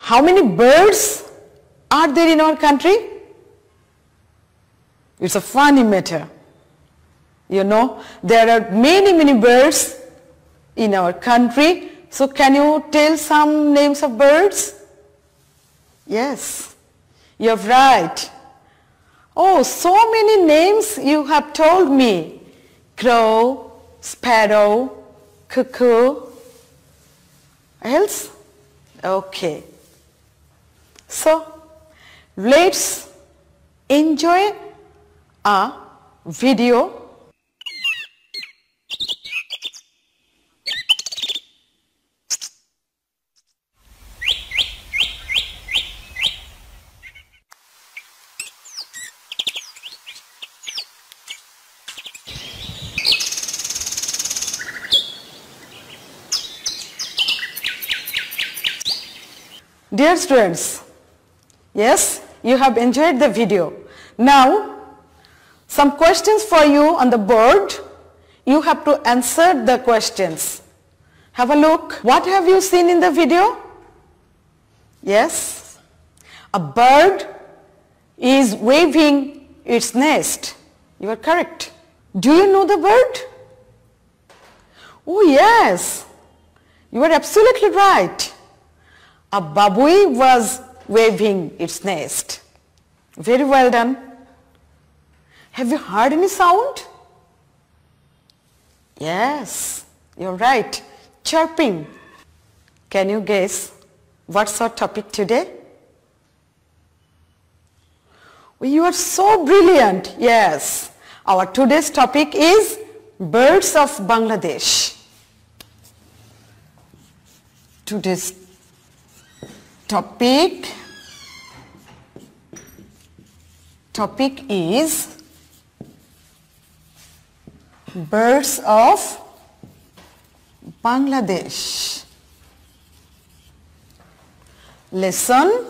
How many birds are there in our country? It's a funny matter. You know, there are many birds in our country. So can you tell some names of birds? Yes, you're right. Oh, so many names you have told me. Crow, sparrow, cuckoo. Else? Okay. So, let's enjoy a video. Dear students, yes, you have enjoyed the video. Now, some questions for you on the board. You have to answer the questions. Have a look. What have you seen in the video? Yes, a bird is waving its nest. You are correct. Do you know the bird? Oh yes, you are absolutely right. A babui was waving its nest. Very well done. Have you heard any sound? Yes, you're right. Chirping. Can you guess what's our topic today? Well, you are so brilliant. Yes, our today's topic is birds of Bangladesh. Today's topic is birds of Bangladesh. Lesson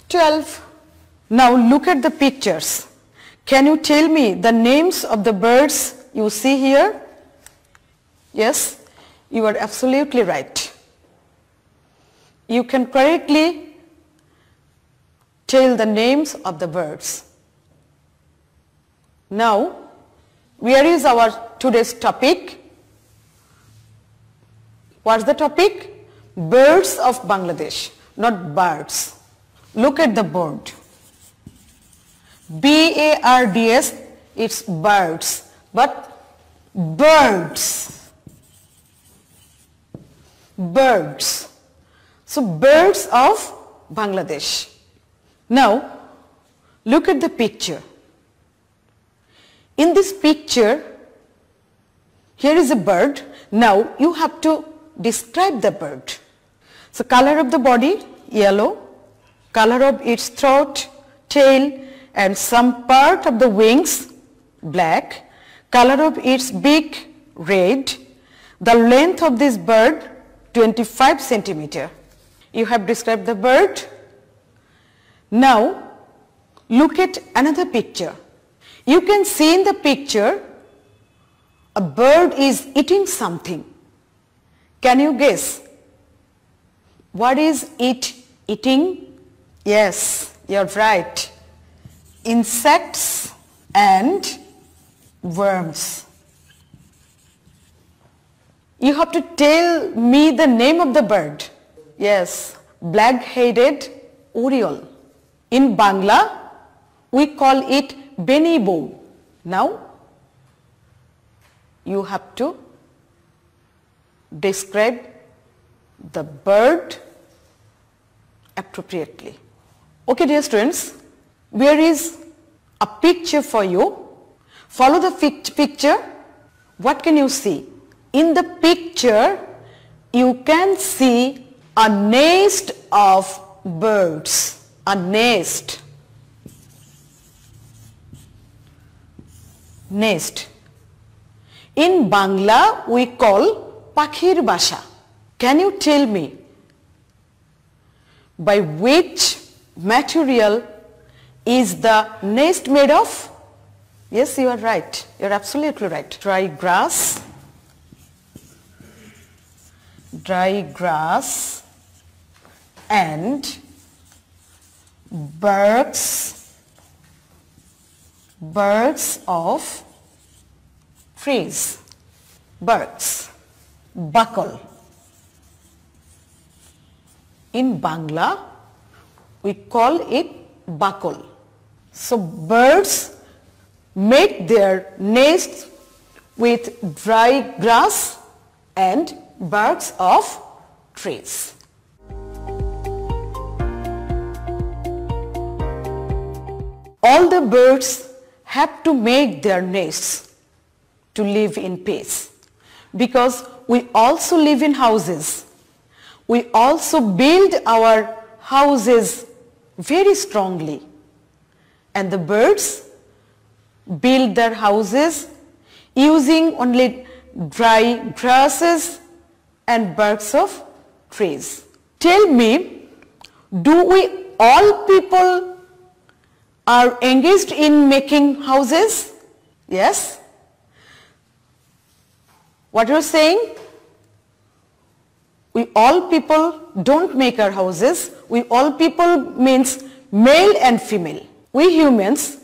12. Now look at the pictures. Can you tell me the names of the birds you see here? Yes, you are absolutely right. You can correctly tell the names of the birds. Now, where is our today's topic? What's the topic? Birds of Bangladesh, not birds. Look at the board. B-A-R-D-S, it's birds, but birds. Birds. So birds of Bangladesh. Now, look at the picture. In this picture, here is a bird. Now, you have to describe the bird. So, color of the body, yellow. Color of its throat, tail, and some part of the wings, black. Color of its beak, red. The length of this bird, 25 centimeter. You have described the bird. Now, look at another picture. You can see in the picture, a bird is eating something. Can you guess? What is it eating? Yes, you're right. Insects and worms. You have to tell me the name of the bird. Yes, black-headed oriole. In Bangla, we call it benibo. Now, you have to describe the bird appropriately. Okay, dear students, here is a picture for you. Follow the picture. What can you see? In the picture, you can see a nest of birds. A nest. Nest. In Bangla, we call pakhir basha. Can you tell me by which material is the nest made of? Yes, you are right. You are absolutely right. Dry grass dry grass and barks of trees. Barks, bakal. In Bangla, we call it bakal. So birds make their nests with dry grass and barks of trees. All the birds have to make their nests to live in peace, because we also live in houses. We also build our houses very strongly, and the birds build their houses using only dry grasses and barks of trees. Tell me, do we all people are engaged in making houses? Yes? What you're saying? We all people don't make our houses. We all people means male and female. We humans,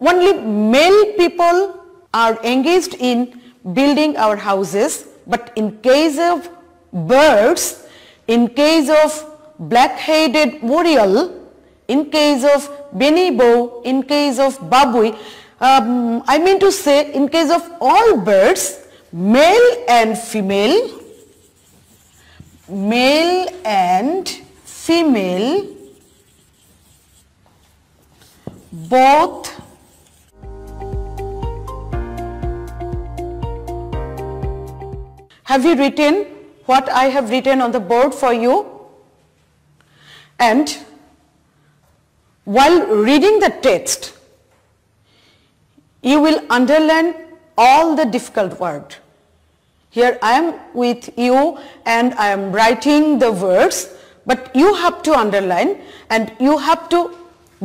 only male people are engaged in building our houses, but in case of birds, in case of black-headed oriole, in case of benibo, in case of babui, I mean to say in case of all birds, male and female both have you written what I have written on the board for you? And while reading the text, you will underline all the difficult words. Here I am with you and I am writing the words, but you have to underline and you have to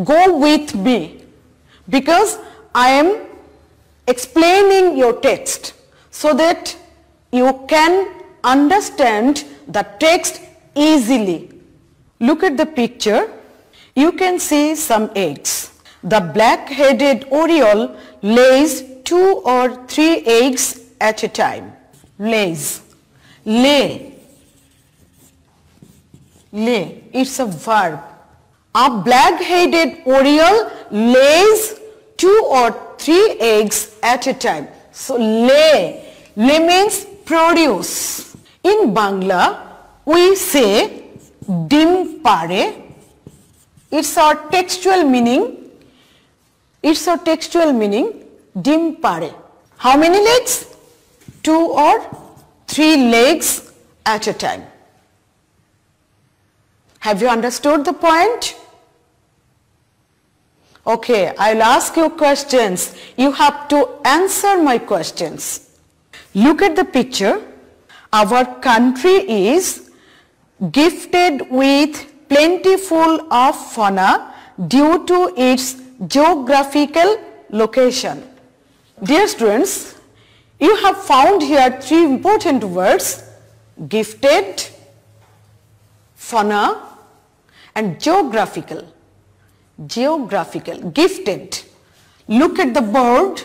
go with me, because I am explaining your text so that you can understand the text easily. Look at the picture. You can see some eggs. The black-headed oriole lays 2 or 3 eggs at a time. Lays. Lay. Lay. It's a verb. A black-headed oriole lays 2 or 3 eggs at a time. So lay. Lay means produce. In Bangla, we say dim pare. It's our textual meaning. It's our textual meaning, dim pare. How many legs? 2 or 3 legs at a time. Have you understood the point? Okay, I'll ask you questions. You have to answer my questions. Look at the picture. Our country is gifted with plentiful of fauna due to its geographical location. Dear students, you have found here 3 important words: gifted, fauna and geographical. Geographical, gifted. Look at the board.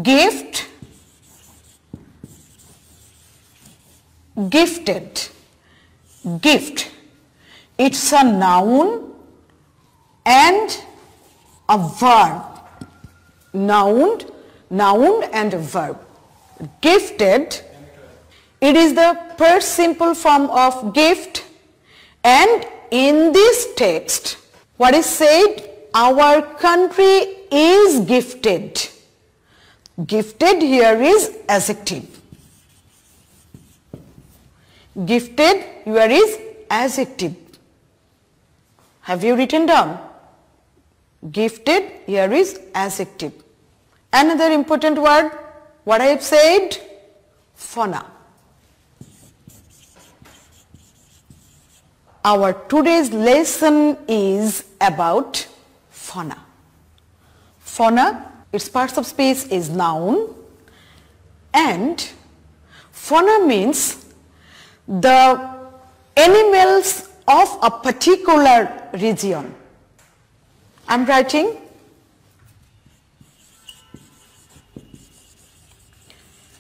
Gift, gifted, gift. It's a noun and a verb. Noun and a verb. Gifted, it is the first simple form of gift, and in this text, what is said? Our country is gifted. Gifted here is adjective. Gifted here is adjective. Have you written down? Gifted here is adjective. Another important word, what I have said? Fauna. Our today's lesson is about fauna. Fauna, its parts of speech is noun, and fauna means the animals of a particular region. I am writing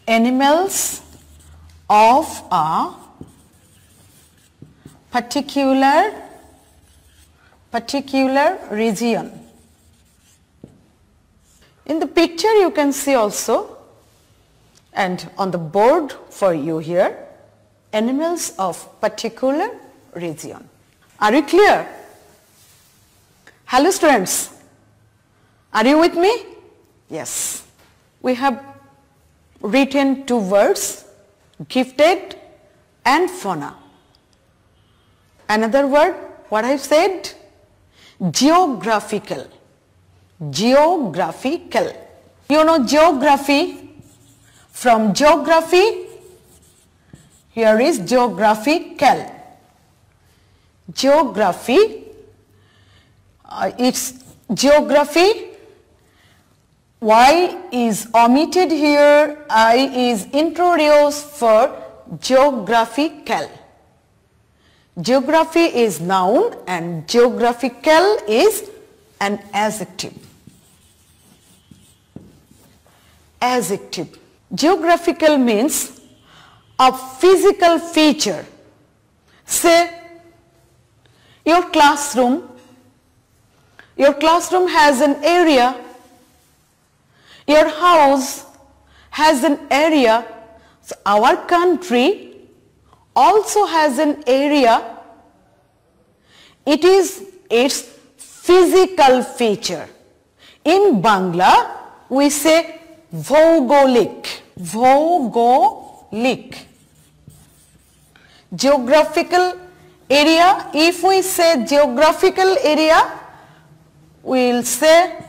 animals of a particular region. In the picture you can see also, and on the board for you here, animals of particular region. Are you clear? Hello students, are you with me? Yes. We have written two words, gifted and fauna. Another word, what I said? Geographical. Geographical. You know geography? From geography, here is geographical. Geography, it's geography. Y is omitted here, I is introduced for geographical. Geography is noun and geographical is an adjective. Adjective. Geographical means a physical feature. Say your classroom has an area, your house has an area, so our country also has an area. It is its physical feature. In Bangla we say Bhaugolik. Bhaugolik. Geographical area, if we say geographical area, we will say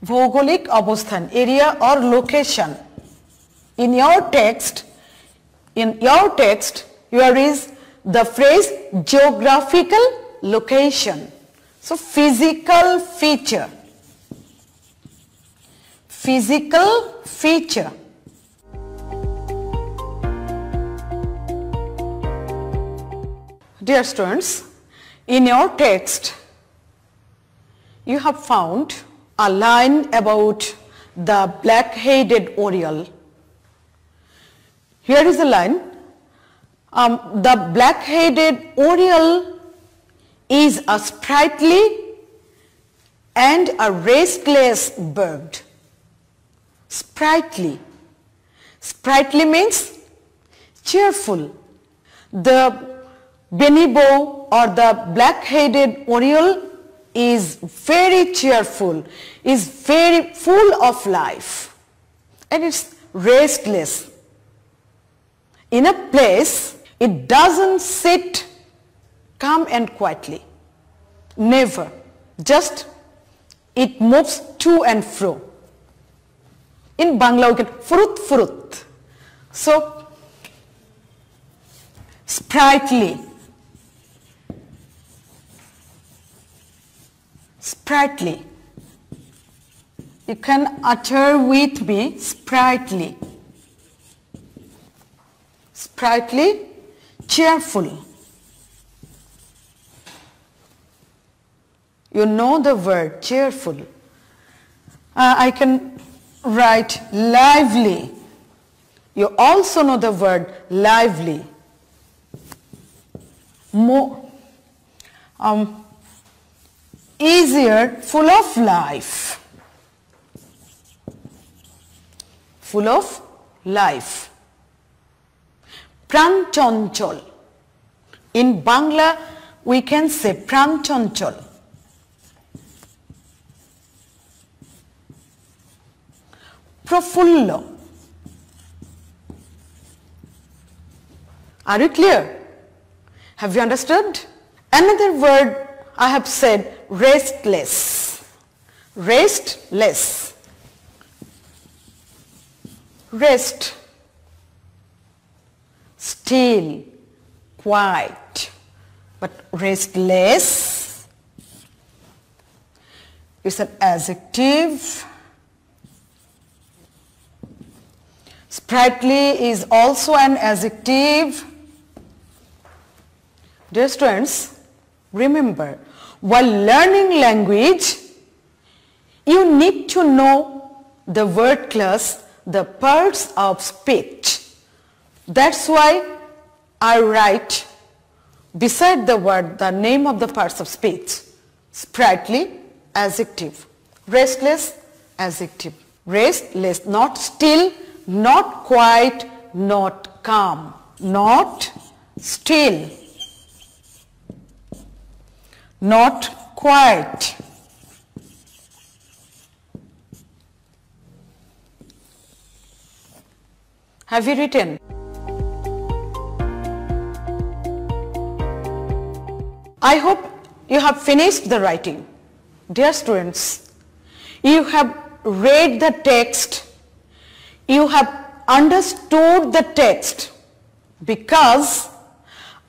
Bhaugolik Abosthan, area or location. In your text, here is the phrase geographical location. So physical feature. Physical feature. Dear students, in your text, you have found a line about the black-headed oriole. Here is the line. The black-headed oriole is a sprightly and a restless bird. Sprightly. Sprightly means cheerful. The bonneteau or the black-headed oriole is very cheerful, is very full of life, and it's restless. In a place, it doesn't sit calm and quietly. Never. Just it moves to and fro. In Bangla we get furut furut. So, sprightly. Sprightly. You can utter with me, sprightly. Sprightly, cheerful. You know the word cheerful. I can write lively. You also know the word lively. More, easier, full of life. Full of life. Pranchonchol. In Bangla, we can say pranchonchol. Profullo. Are you clear? Have you understood? Another word I have said, restless. Restless. Rest. Still, quiet, but restless is an adjective. Sprightly is also an adjective. Dear students, remember, while learning language, you need to know the word class, the parts of speech. That's why I write beside the word the name of the parts of speech. Sprightly, adjective. Restless, adjective. Restless, not still, not quiet, not calm. Not still, not quiet. Have you written? I hope you have finished the writing. Dear students, you have read the text, you have understood the text, because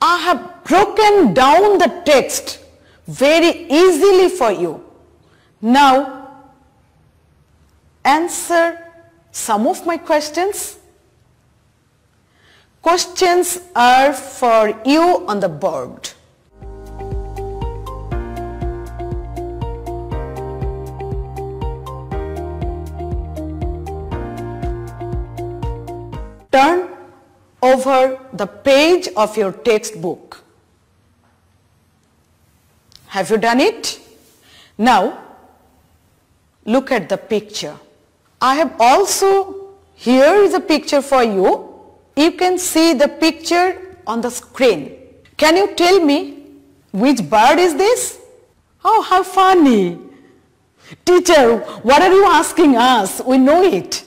I have broken down the text very easily for you. Now, answer some of my questions. Questions are for you on the board. Turn over the page of your textbook. Have you done it? Now, look at the picture. I have also, here is a picture for you. You can see the picture on the screen. Can you tell me which bird is this? Oh, how funny. Teacher, what are you asking us? We know it.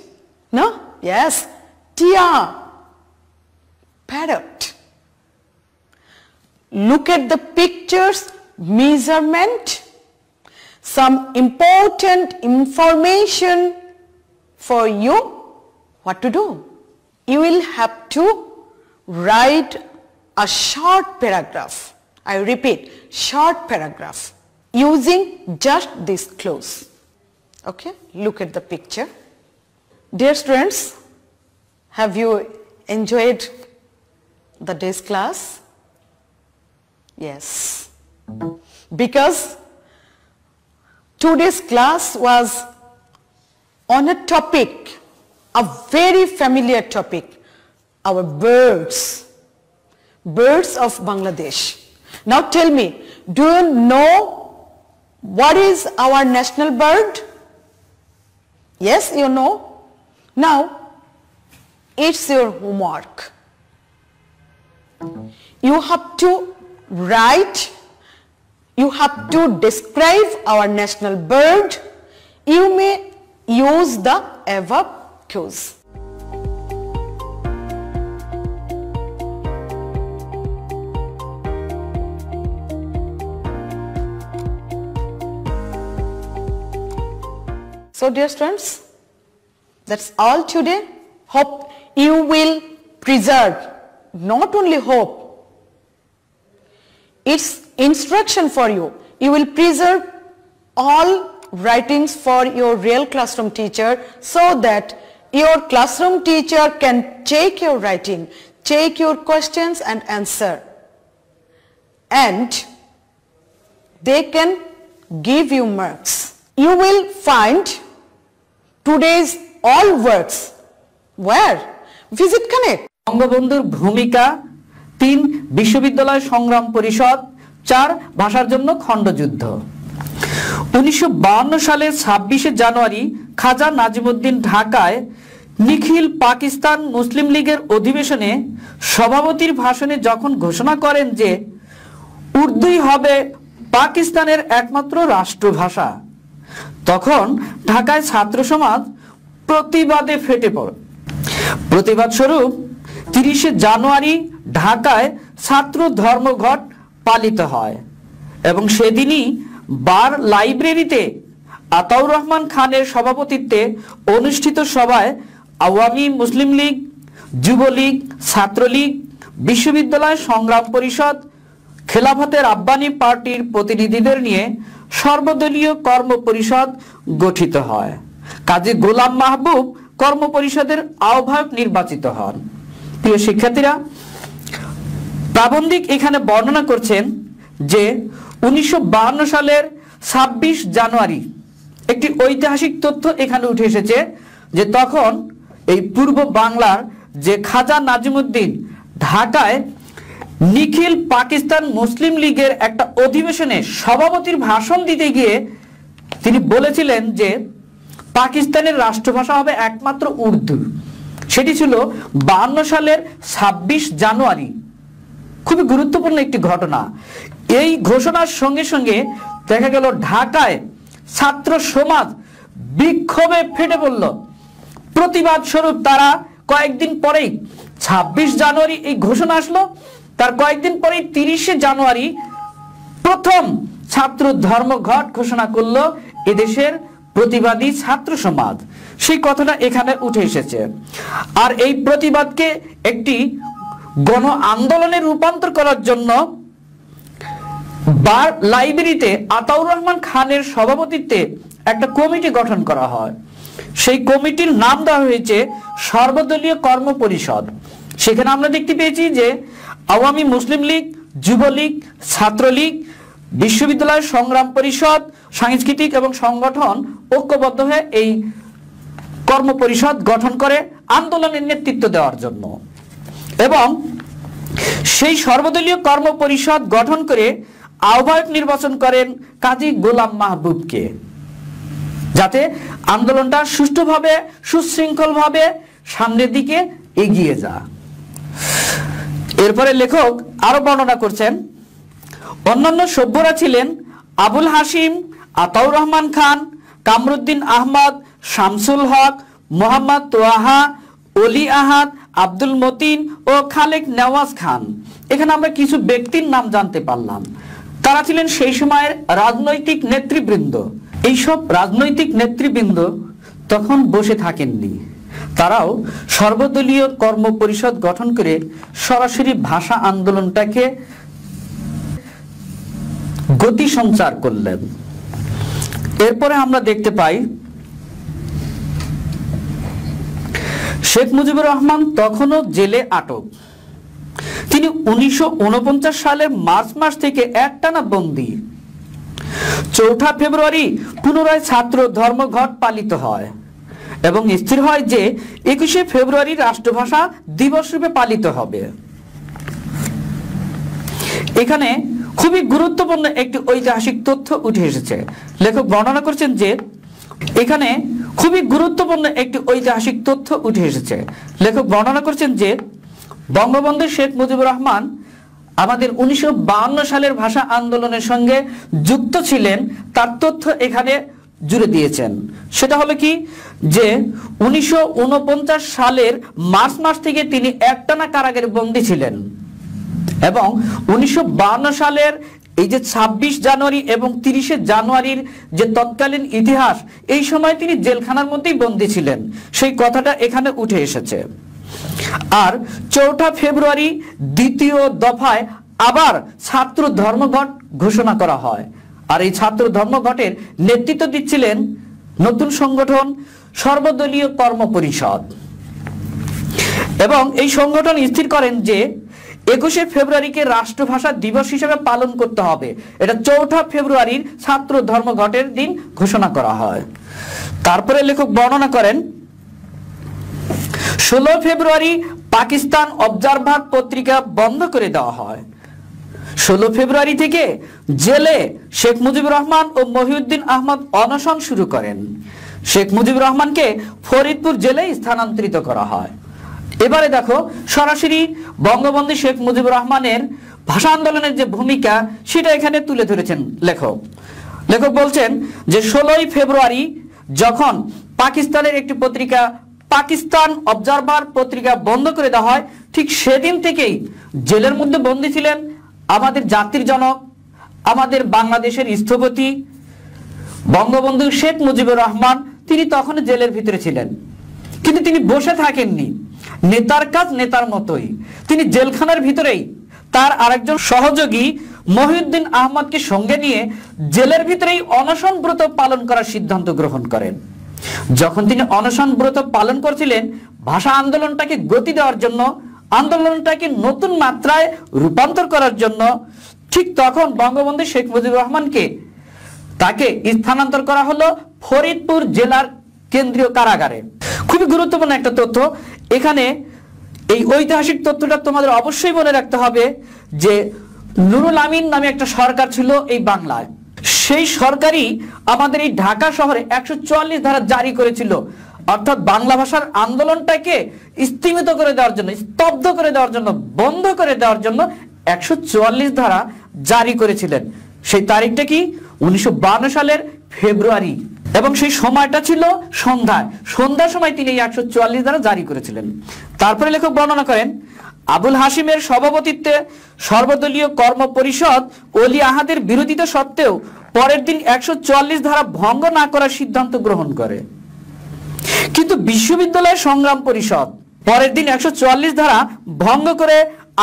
No? Yes. Tia. Parrot. Look at the pictures, measurement, some important information for you. What to do? You will have to write a short paragraph. I repeat, short paragraph using just these clues. Okay, look at the picture. Dear students, have you enjoyed the day's class? Yes, because today's class was on a topic, a very familiar topic, our birds, birds of Bangladesh. Now tell me, do you know what is our national bird? Yes, you know. Now, it's your homework. You have to write, you have to describe our national bird. You may use the above cues. So dear students, that's all today. Hope you will preserve, not only hope, it's instruction for you. You will preserve all writings for your real classroom teacher so that your classroom teacher can check your writing, check your questions and answer. And they can give you marks. You will find today's all works. Where? Visit Connect. বঙ্গবন্ধুর ভূমিকা ৩ বিশ্ববিদ্যালয় সংগ্রাম পরিষদ ৪ ভাষার জন্য খণ্ডযুদ্ধ 1952 সালের 26 জানুয়ারি খাজা নাজিমউদ্দিন ঢাকায় নিখিল পাকিস্তান মুসলিম লীগের অধিবেশনে সভাপতির ভাষণে যখন ঘোষণা করেন যে উর্দুই হবে পাকিস্তানের একমাত্র রাষ্ট্রভাষা তখন ঢাকায় ছাত্র সমাজ প্রতিবাদে ফেটে পড়ে প্রতিবাদ স্বরূপ 30 জানুয়ারি ঢাকায় ছাত্র ধর্মঘট পালিত হয় এবং সেদিনই বার লাইব্রেরিতে আতাউর রহমান খানের সভাপতিত্বে অনুষ্ঠিত সভায় আওয়ামী মুসলিম লীগ যুবলীগ ছাত্রলীগ বিশ্ববিদ্যালয় সংগ্রাম পরিষদ খেলাফতে রাব্বানী পার্টির প্রতিনিধিদের নিয়ে সর্বদলীয় কর্ম পরিষদ গঠিত হয় কাজী গোলাম মাহবুব কর্ম পরিষদের আহ্বায়ক নির্বাচিত হন। প্রিয় শিক্ষার্থীরা, প্রাবন্ধিক এখানে বর্ণনা করছেন যে 1952 সালের 26 জানুয়ারি একটি ঐতিহাসিক তথ্য এখানে উঠে এসেছে যে তখন এই পূর্ব বাংলার যে খাজা নাজিমুদ্দিন ঢাকায় নিখিল পাকিস্তান মুসলিম লীগের একটা অধিবেশনে সভাপতির ভাষণ দিতে গিয়ে তিনি বলেছিলেন যে পাকিস্তানের রাষ্ট্রভাষা হবে একমাত্র উর্দু। সেটি ছিল 52 সালের 26 জানুয়ারি। খুবই গুরুত্বপূর্ণ একটি ঘটনা। এই ঘোষণার সঙ্গে সঙ্গে দেখা গেল ঢাকায় ছাত্র সমাজ বিক্ষোভে ফেটে পড়ল। প্রতিবাদ স্বরূপ তারা কয়েকদিন পরেই 26 জানুয়ারি এই ঘোষণা আসলো, তার কয়েকদিন পরেই 30 জানুয়ারি প্রথম ছাত্র ধর্মঘট ঘোষণা করলো এদেশের প্রতিবাদী ছাত্র সমাজ। সেই কথাটা এখানে উঠে এসেছে। আর এই প্রতিবাদকে একটি গণ আন্দোলনে রূপান্তর করার জন্য বার লাইব্রেরিতে আতাউর রহমান খানের সভাপতিত্বে একটা কমিটি গঠন করা হয়। সেই কমিটির নাম দেওয়া হয়েছে সর্বদলীয় কর্ম পরিষদ। সেখানে আমরা দেখতে পেয়েছি যে আওয়ামী মুসলিম লীগ, যুবলীগ, ছাত্রলীগ, বিশ্ববিদ্যালয় সংগ্রাম পরিষদ, সাংস্কৃতিক এবং সংগঠন ঐক্যবদ্ধ হয়ে এই কর্ম পরিষদ গঠন করে আন্দোলনের নেতৃত্ব দেওয়ার জন্য। এবং সেই সর্বদলীয় কর্ম পরিষদ গঠন করে আহ্বায়ক নির্বাচন করেন কাজী গোলাম মাহবুবকে, যাতে আন্দোলনটা সুষ্ঠুভাবে সুশৃঙ্খলভাবে সামনের দিকে এগিয়ে যায়। এরপরে লেখক আরো বর্ণনা করছেন, অন্যান্য সভ্যরা ছিলেন আবুল হাসিম, আতাউর রহমান খান, কামরুদ্দিন আহমদ, শামসুল হক, মোহাম্মদ তোয়াহা, অলি আহাদ, আব্দুল মতিন ও খালেক নেওয়াজ খান। এখানে আমরা কিছু ব্যক্তির নাম জানতে পারলাম। তারা ছিলেন সেই সময়ের রাজনৈতিক নেতৃবৃন্দ। এইসব রাজনৈতিক নেতৃবৃন্দ তখন বসে থাকেননি, তারাও সর্বদলীয় কর্ম পরিষদ গঠন করে সরাসরি ভাষা আন্দোলনটাকে গতি সঞ্চার করলেন। এরপরে আমরা দেখতে পাই শেখ মুজিবুর রহমান তখনও জেলে আটক। তিনি 1949 সালের মার্চ মাস থেকে একটানা বন্দী। 4 ফেব্রুয়ারি পুনরায় ছাত্র ধর্মঘট পালিত হয় এবং স্থির হয় যে 21 ফেব্রুয়ারি রাষ্ট্রভাষা দিবস রূপে পালিত হবে। এখানে খুবই গুরুত্বপূর্ণ একটি ঐতিহাসিক তথ্য উঠে এসেছে। লেখক বর্ণনা করছেন যে এখানে খুবই গুরুত্বপূর্ণ একটি ঐতিহাসিক তথ্য উঠে এসেছে। লেখক বর্ণনা করছেন যে বঙ্গবন্ধু শেখ মুজিবুর রহমান আমাদের 1952 সালের ভাষা আন্দোলনের সঙ্গে যুক্ত ছিলেন, তার তথ্য এখানে জুড়ে দিয়েছেন। সেটা হলো কি যে 1949 সালের মার্চ মাস থেকে তিনি একটানা কারাগারে বন্দী ছিলেন এবং 1952 সালের এই যে 26 জানুয়ারি এবং 30 জানুয়ারির যে তৎকালীন ইতিহাস, এই সময় তিনি জেলখানার মধ্যেই বন্দী ছিলেন, সেই কথাটা এখানে উঠে এসেছে। আর 4 ফেব্রুয়ারি দ্বিতীয় দফায় আবার ছাত্র ধর্মঘট ঘোষণা করা হয়। আর এই ছাত্র ধর্মঘটের নেতৃত্ব দিচ্ছিলেন নতুন সংগঠন সর্বদলীয় কর্ম পরিষদ। এবং এই সংগঠন স্থির করেন যে 21 ফেব্রুয়ারিকে রাষ্ট্রভাষা দিবস হিসেবে পালন করতে হবে। এটা 4 ফেব্রুয়ারির ছাত্র ধর্মঘটের দিন ঘোষণা করা হয়। তারপরে লেখক বর্ণনা করেন 16 ফেব্রুয়ারি পাকিস্তান অবজারভার পত্রিকা বন্ধ করে দেওয়া হয়। 16 ফেব্রুয়ারি থেকে জেলে শেখ মুজিবুর রহমান ও মহিউদ্দিন আহমদ অনশন শুরু করেন। শেখ মুজিবুর রহমানকে ফরিদপুর জেলে স্থানান্তরিত করা হয়। এবারে দেখো সরাসরি বঙ্গবন্ধু শেখ মুজিবুর রহমানের ভাষা আন্দোলনের যে ভূমিকা সেটা এখানে তুলে ধরেছেন লেখক। লেখক বলছেন যে 16 ফেব্রুয়ারি যখন পাকিস্তানের একটি পত্রিকা পাকিস্তান অবজারভার পত্রিকা বন্ধ করে দেওয়া হয়, ঠিক সেদিন থেকেই জেলের মধ্যে বন্দী ছিলেন আমাদের জাতির জনক, আমাদের বাংলাদেশের স্থপতি বঙ্গবন্ধু শেখ মুজিবুর রহমান। তিনি তখন জেলের ভিতরে ছিলেন, কিন্তু তিনি বসে থাকেননি। নেতার কাজ নেতার মতোই তিনি জেলখানার ভিতরেই তার আরেকজন সহযোগী মহিউদ্দিন আহমদকে সঙ্গে নিয়ে জেলের ভিতরেই অনশন ব্রত পালন করার সিদ্ধান্ত গ্রহণ করেন। যখন তিনি অনশন ব্রত পালন করছিলেন ভাষা আন্দোলনটাকে গতি দেওয়ার জন্য, আন্দোলনটাকে নতুন মাত্রায় রূপান্তর করার জন্য, ঠিক তখন বঙ্গবন্ধু শেখ মুজিবুর রহমানকে তাকে স্থানান্তর করা হলো ফরিদপুর জেলার কেন্দ্রীয় কারাগারে। খুবই গুরুত্বপূর্ণ একটা তথ্য এখানে। এই ঐতিহাসিক তথ্যটা তোমাদের অবশ্যই মনে রাখতে হবে যে নুরুল আমিন নামে একটা সরকার ছিল এই বাংলায়। সেই সরকারই আমাদের এই ঢাকা শহরে 144 ধারা জারি করেছিল, অর্থাৎ বাংলা ভাষার আন্দোলনটাকে স্তিমিত করে দেওয়ার জন্য, স্তব্ধ করে দেওয়ার জন্য, বন্ধ করে দেওয়ার জন্য 144 ধারা জারি করেছিলেন। সেই তারিখটা কি? 1952 সালের ফেব্রুয়ারি, এবং সেই সময়টা ছিল সন্ধ্যার সময় তিনি 144 ধারা জারি করেছিলেন। তারপরে লেখক বর্ণনা করেন, আবুল হাশিমের সভাপতিত্বে সর্বদলীয় কর্ম পরিষদ ওলি আহাদের বিরোধিতা সত্ত্বেও পরের দিন 144 ধারা ভঙ্গ না করার সিদ্ধান্ত গ্রহণ করে। কিন্তু বিশ্ববিদ্যালয় সংগ্রাম পরিষদ পরের দিন 144 ধারা ভঙ্গ করে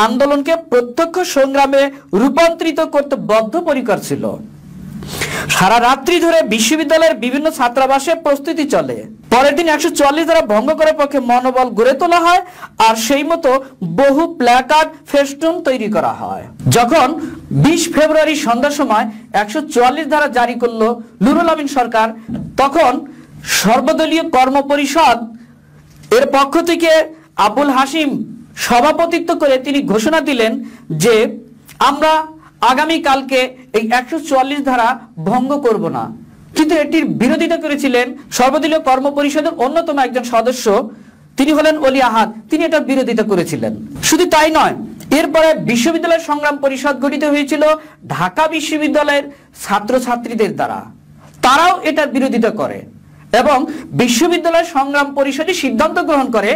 আন্দোলনকে প্রত্যক্ষ সংগ্রামে রূপান্তরিত করতে বদ্ধপরিকর ছিল। সারা রাত্রি ধরে বিশ্ববিদ্যালয়ের বিভিন্ন ছাত্রাবাসে প্রস্তুতি চলে। পরের দিন 144 ধারা ভঙ্গ করার পক্ষে মনোবল গড়ে তোলা হয়, আর সেই মতো বহু প্ল্যাকার্ড ফেস্টুন তৈরি করা হয়। যখন 20 ফেব্রুয়ারি সন্ধ্যার সময় 144 ধারা জারি করলো নুরুল আমিন সরকার, তখন সর্বদলীয় কর্ম পরিষদ এর পক্ষ থেকে আবুল হাশিম সভাপতিত্ব করে তিনি ঘোষণা দিলেন যে আমরা আগামী কালকে এই 144 ধারা ভঙ্গ করব না। কিন্তু এটির বিরোধিতা করেছিলেন সর্বদলীয় কর্ম পরিষদের অন্যতম একজন সদস্য, তিনি হলেন ওলি আহাদ। তিনি এটা বিরোধিতা করেছিলেন। শুধু তাই নয়, এরপরে বিশ্ববিদ্যালয় সংগ্রাম পরিষদ গঠিত হয়েছিল ঢাকা বিশ্ববিদ্যালয়ের ছাত্রছাত্রীদের দ্বারা। তারাও এটার বিরোধিতা করে এবং বিশ্ববিদ্যালয় সংগ্রাম পরিষদই সিদ্ধান্ত গ্রহণ করে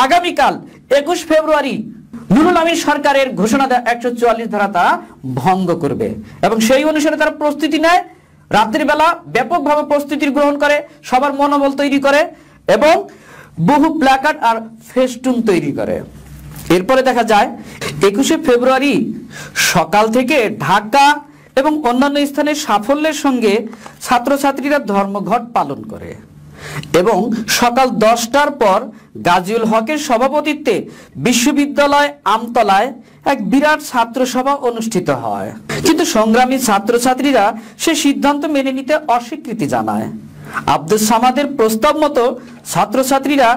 আগামীকাল 21 ফেব্রুয়ারি নুরুল আমিন সরকারের ঘোষণা 144 ধারা তারা ভঙ্গ করবে, এবং সেই অনুসারে তারা প্রস্তুতি নেয়। রাত্রির বেলা ব্যাপকভাবে প্রস্তুতি গ্রহণ করে, সবার মনোবল তৈরি করে এবং বহু প্ল্যাকার্ড আর ফেস্টুন তৈরি করে। এরপরে দেখা যায় 21 ফেব্রুয়ারি সকাল থেকে ঢাকা এবং অন্যান্য স্থানে সাফল্যের সঙ্গে ছাত্রছাত্রীরা ধর্মঘট পালন করে এবং সকাল 10টার পর গাজীউল হকের সভাপতিত্বে বিশ্ববিদ্যালয় আমতলায় এক বিরাট ছাত্র সভা অনুষ্ঠিত হয়। কিন্তু সংগ্রামী ছাত্রছাত্রীরা সে সিদ্ধান্ত মেনে নিতে অস্বীকৃতি জানায়। আব্দুস সামাদের প্রস্তাব মতো ছাত্রছাত্রীরা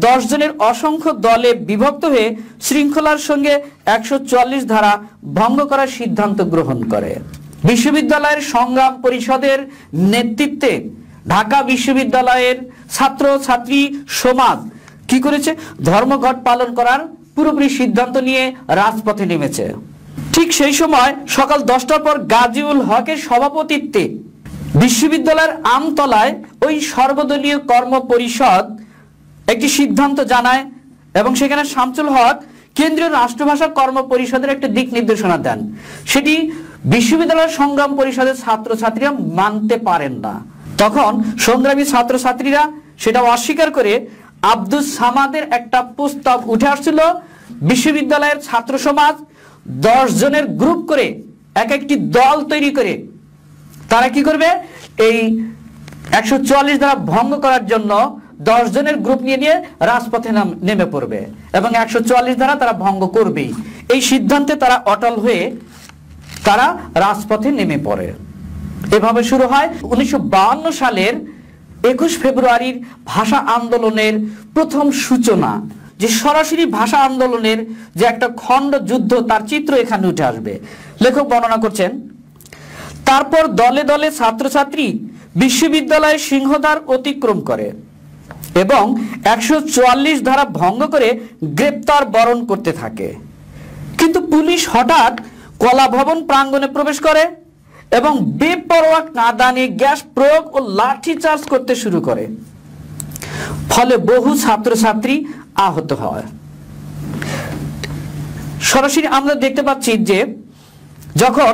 10 জনের অসংখ্য দলে বিভক্ত হয়ে শৃঙ্খলার সঙ্গে 144 ধারা ভঙ্গ করার সিদ্ধান্ত গ্রহণ করে। বিশ্ববিদ্যালয়ের সংগ্রাম পরিষদের নেতৃত্বে ঢাকা বিশ্ববিদ্যালয়ের ছাত্র ছাত্রী সমাজ কি করেছে? ধর্মঘট পালন করার পুরোপুরি সিদ্ধান্ত নিয়ে রাজপথে নেমেছে। ঠিক সেই সময় সকাল 10টার পর গাজীউল হকের সভাপতিত্বে বিশ্ববিদ্যালয়ের আমতলায় ওই সর্বদলীয় কর্ম পরিষদ একটি সিদ্ধান্ত জানায় এবং সেখানে শামসুল হক কেন্দ্রীয় রাষ্ট্রভাষা কর্ম পরিষদের একটা দিক নির্দেশনা দেন। সেটি বিশ্ববিদ্যালয়ের সংগ্রাম পরিষদের ছাত্রছাত্রীরা মানতে পারেন না। তখন সংগ্রামী ছাত্রছাত্রীরা সেটা অস্বীকার করে আব্দুস সামাদের একটা প্রস্তাব উঠে আসছিল। বিশ্ববিদ্যালয়ের ছাত্র সমাজ 10 জনের গ্রুপ করে একটি দল তৈরি করে তারা কি করবে? এই 144 ধারা ভঙ্গ করার জন্য 10 জনের গ্রুপ নিয়ে রাজপথে নেমে পড়বে এবং 144 ধারা তারা ভঙ্গ করবেই। এই সিদ্ধান্তে তারা অটল হয়ে তারা রাজপথে নেমে পড়ে। এভাবে শুরু হয় 1952 সালের 21 ফেব্রুয়ারির ভাষা আন্দোলনের প্রথম সূচনা। যে সরাসরি ভাষা আন্দোলনের যে একটা খণ্ড যুদ্ধ, তার চিত্র এখানে উঠে আসবে। লেখক বর্ণনা করছেন, তারপর দলে দলে ছাত্রছাত্রী বিশ্ববিদ্যালয়ের সিংহদ্বার অতিক্রম করে এবং 144 ধারা ভঙ্গ করে গ্রেপ্তার বরণ করতে থাকে। কিন্তু পুলিশ হঠাৎ কলা ভবন প্রাঙ্গণে প্রবেশ করে এবং বেপরোয়া কাঁদানে গ্যাস প্রয়োগ ও লাঠি চার্জ করতে শুরু করে। ফলে বহু ছাত্রছাত্রী আহত হয়। সরাসরি আমরা দেখতে পাচ্ছি যে যখন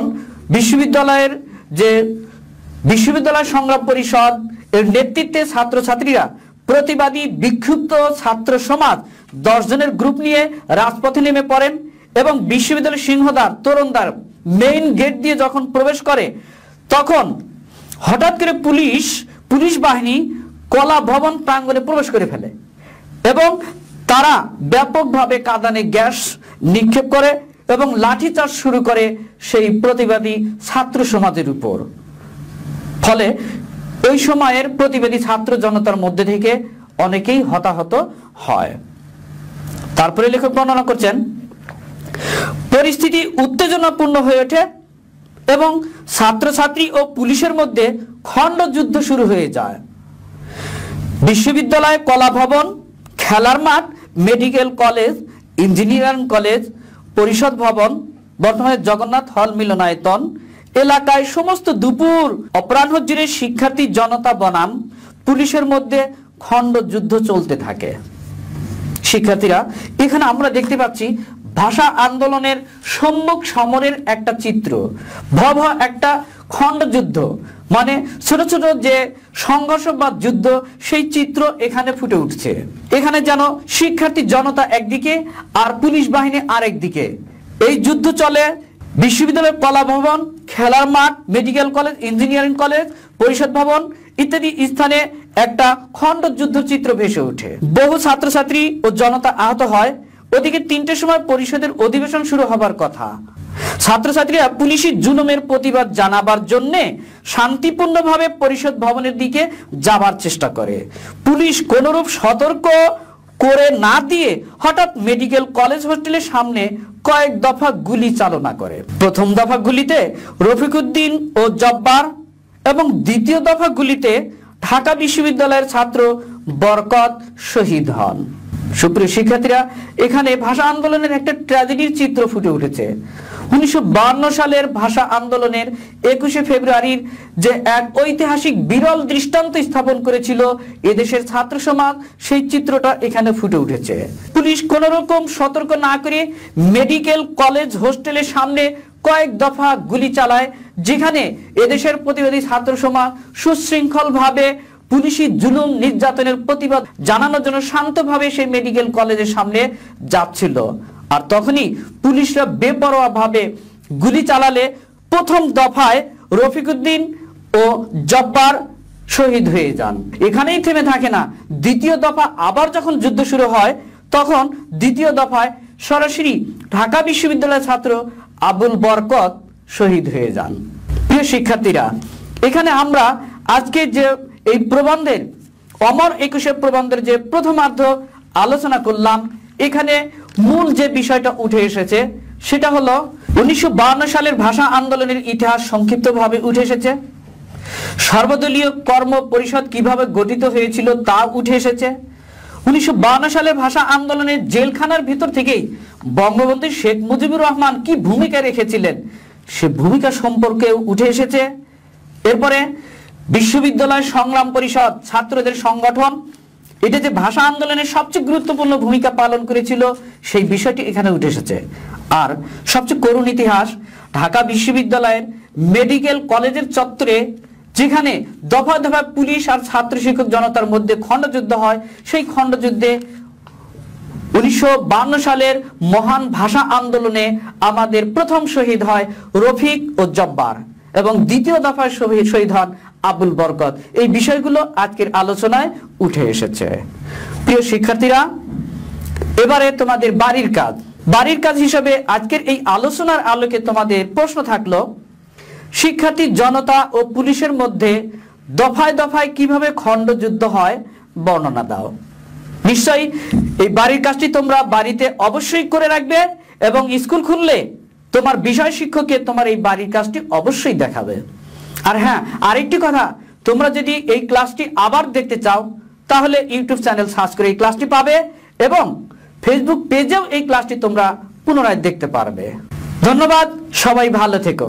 বিশ্ববিদ্যালয় সংগ্রাম পরিষদ এর নেতৃত্বে ছাত্রছাত্রীরা প্রতিবাদী বিক্ষুব্ধ ছাত্র সমাজ 10 জনের গ্রুপ নিয়ে রাজপথে নেমে পড়েন এবং বিশ্ববিদ্যালয়ের সিংহদ্বার তোরণদ্বার মেইন গেট দিয়ে যখন প্রবেশ করে, তখন হঠাৎ করে পুলিশ বাহিনী কলা ভবন প্রাঙ্গণে প্রবেশ করে ফেলে এবং তারা ব্যাপকভাবে কাঁদানে গ্যাস নিক্ষেপ করে এবং লাঠিচার্জ শুরু করে সেই প্রতিবাদী ছাত্র সমাজের উপর। ফলে ওই সময়ের প্রতিবাদী ছাত্র জনতার মধ্যে থেকে অনেকেই হতাহত হয়। তারপরে লেখক বর্ণনা করছেন, পরিস্থিতি উত্তেজনাপূর্ণ হয়ে ওঠে এবং ছাত্রছাত্রী ও পুলিশের মধ্যে খণ্ডযুদ্ধ শুরু হয়ে যায়। বিশ্ববিদ্যালয়, কলা ভবন, খেলার মাঠ, মেডিকেল কলেজ, ইঞ্জিনিয়ারিং কলেজ, পরিষদ ভবন, বর্তমানে জগন্নাথ হল মিলনায়তন এলাকায় সমস্ত দুপুর অপরাহ্ন জুড়ে শিক্ষার্থী জনতা বনাম পুলিশের মধ্যে খণ্ডযুদ্ধ চলতে থাকে। শিক্ষার্থীরা, এখানে আমরা দেখতে পাচ্ছি ভাষা আন্দোলনের সম্মুখ সমরের একটা চিত্র, ভয়াবহ একটা খণ্ডযুদ্ধ, মানে ছোট ছোট যে সংঘর্ষ বা যুদ্ধ, সেই চিত্র এখানে ফুটে উঠছে। এখানে যেন শিক্ষার্থী জনতা একদিকে আর পুলিশ বাহিনী আরেকদিকে। এই যুদ্ধ চলে বিশ্ববিদ্যালয়ের কলা ভবন, খেলার মাঠ, মেডিকেল কলেজ, ইঞ্জিনিয়ারিং কলেজ, পরিষদ ভবন ইত্যাদি স্থানে একটা খণ্ডযুদ্ধ চিত্র ভেসে ওঠে। বহু ছাত্রছাত্রী ও জনতা আহত হয়। ওদিকে 3টের সময় পরিষদের অধিবেশন শুরু হবার কথা। ছাত্রছাত্রীরা পুলিশি জুলুমের প্রতিবাদ জানাবার জন্য শান্তিপূর্ণভাবে পরিষদ ভবনের দিকে যাবার চেষ্টা করে। পুলিশ কোনরূপ সতর্ক করে না দিয়ে হঠাৎ মেডিকেল কলেজ হোস্টেলের সামনে কয়েক দফা গুলি চালনা করে। প্রথম দফা গুলিতে রফিকুদ্দিন ও জব্বার এবং দ্বিতীয় দফা গুলিতে ঢাকা বিশ্ববিদ্যালয়ের ছাত্র বরকত শহীদ হন। সুপ্রিয় শিক্ষার্থীরা, এখানে ভাষা আন্দোলনের একটা ট্র্যাজেডির চিত্র ফুটে উঠেছে। 1952 সালের ভাষা আন্দোলনের 21শে ফেব্রুয়ারির যে এক ঐতিহাসিক বিরল দৃষ্টান্ত স্থাপন করেছিল এদেশের ছাত্র সমাজ, সেই চিত্রটা এখানে ফুটে উঠেছে। পুলিশ কোন রকম সতর্ক না করে মেডিকেল কলেজ হোস্টেলের সামনে কয়েক দফা গুলি চালায়, যেখানে এদেশের প্রতিবাদী ছাত্র সমাজ সুশৃঙ্খলভাবে পুলিশি জুলুম নির্যাতনের প্রতিবাদ জানানোর জন্য শান্তভাবে সেই মেডিকেল কলেজের সামনে যাচ্ছিল। আর তখনই পুলিশরা বেপরোয়া ভাবে গুলি চালালে প্রথম দফায় রফিকুদ্দিন ও জব্বার শহীদ হয়ে যান। এখানেই থেমে থাকে না, দ্বিতীয় দফা আবার যখন যুদ্ধ শুরু হয় তখন দ্বিতীয় দফায় সরাসরি ঢাকা বিশ্ববিদ্যালয়ের ছাত্র আবুল বরকত শহীদ হয়ে যান। প্রিয় শিক্ষার্থীরা, এখানে আমরা আজকে যে এই প্রবন্ধের অমর 21শে প্রবন্ধের যে প্রথমার্ধ আলোচনা করলাম, এখানে মূল যে বিষয়টা উঠে এসেছে সেটা হলো 1952 সালের ভাষা আন্দোলনের ইতিহাস সংক্ষিপ্তভাবে উঠে এসেছে। সর্বদলীয় কর্ম পরিষদ কিভাবে গঠিত হয়েছিল তা উঠে এসেছে। 1952 সালের ভাষা আন্দোলনের জেলখানার ভিতর থেকেই বঙ্গবন্ধু শেখ মুজিবুর রহমান কি ভূমিকা রেখেছিলেন সে ভূমিকা সম্পর্কেও উঠে এসেছে। এরপরে বিশ্ববিদ্যালয় সংগ্রাম পরিষদ, ছাত্রদের সংগঠন, এটা যে ভাষা আন্দোলনের সবচেয়ে গুরুত্বপূর্ণ ভূমিকা পালন করেছিল সেই বিষয়টি এখানে উঠে এসেছে। আর সবচেয়ে করুণ ইতিহাস, ঢাকা বিশ্ববিদ্যালয়ের মেডিকেল কলেজের চত্বরে যেখানে দফা দফা পুলিশ আর ছাত্র শিক্ষক জনতার মধ্যে খণ্ডযুদ্ধ হয়, সেই খণ্ডযুদ্ধে 1952 সালের মহান ভাষা আন্দোলনে আমাদের প্রথম শহীদ হয় রফিক ও জব্বার এবং দ্বিতীয় দফায় শহীদ হন আবুল বরকত। এই বিষয়গুলো আজকের আলোচনায় উঠে এসেছে। প্রিয় শিক্ষার্থীরা, এবারে তোমাদের বাড়ির কাজ হিসেবে আজকের এই আলোচনার আলোকে তোমাদের প্রশ্ন থাকলো, শিক্ষার্থী জনতা ও পুলিশের মধ্যে দফায় দফায় কিভাবে খণ্ডযুদ্ধ হয় বর্ণনা দাও। নিশ্চয়ই এই বাড়ির কাজটি তোমরা বাড়িতে অবশ্যই করে রাখবে এবং স্কুল খুললে তোমার বিষয় শিক্ষককে তোমার এই বাড়ির কাজটি অবশ্যই দেখাবে। আর হ্যাঁ, আরেকটি কথা, তোমরা যদি এই ক্লাসটি আবার দেখতে চাও তাহলে ইউটিউব চ্যানেল সার্চ করে এই ক্লাসটি পাবে এবং ফেসবুক পেজেও এই ক্লাসটি তোমরা পুনরায় দেখতে পারবে। ধন্যবাদ, সবাই ভালো থেকো।